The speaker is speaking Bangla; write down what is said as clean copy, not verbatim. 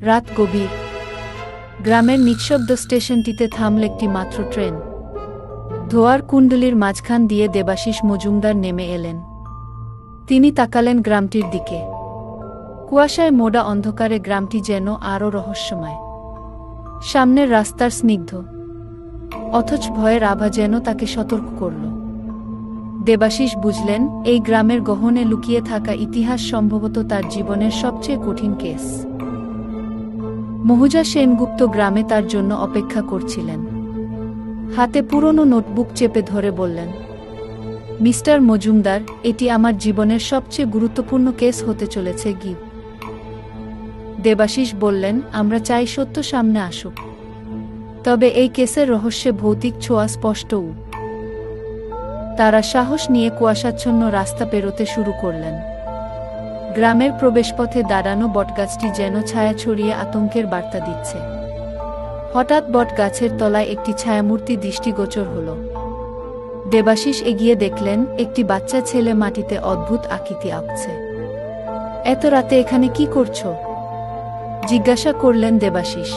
রাত গভীর। গ্রামের নিঃশব্দ স্টেশনটিতে থামল একটি মাত্র ট্রেন। ধোয়ার কুণ্ডলীর মাঝখান দিয়ে দেবাশিস মজুমদার নেমে এলেন। তিনি তাকালেন গ্রামটির দিকে। কুয়াশায় মোড়া অন্ধকারে গ্রামটি যেন আরও রহস্যময়। সামনের রাস্তার স্নিগ্ধ অথচ ভয়ের আভা যেন তাকে সতর্ক করল। দেবাশিস বুঝলেন, এই গ্রামের গহনে লুকিয়ে থাকা ইতিহাস সম্ভবত তার জীবনের সবচেয়ে কঠিন কেস। মহুজা সেনগুপ্ত গ্রামে তার জন্য অপেক্ষা করছিলেন। হাতে পুরনো নোটবুক চেপে ধরে বললেন, মিস্টার মজুমদার, এটি আমার জীবনের সবচেয়ে গুরুত্বপূর্ণ কেস হতে চলেছে। দেবাশিস বললেন, আমরা চাই সত্য সামনে আসুক, তবে এই কেসের রহস্যে ভৌতিক ছোঁয়া স্পষ্টও। তারা সাহস নিয়ে কুয়াশাচ্ছন্ন রাস্তা পেরোতে শুরু করলেন। গ্রামের প্রবেশপথে দাঁড়ানো বটগাছটি যেন ছায়া ছড়িয়ে আতঙ্কের বার্তা দিচ্ছে। হঠাৎ বটগাছের তলায় একটি ছায়ামূর্তি দৃষ্টিগোচর হল। দেবাশিস এগিয়ে দেখলেন, একটি বাচ্চা ছেলে মাটিতে অদ্ভুত আকৃতি আঁকছে। এত রাতে এখানে কি করছো? জিজ্ঞাসা করলেন দেবাশিস।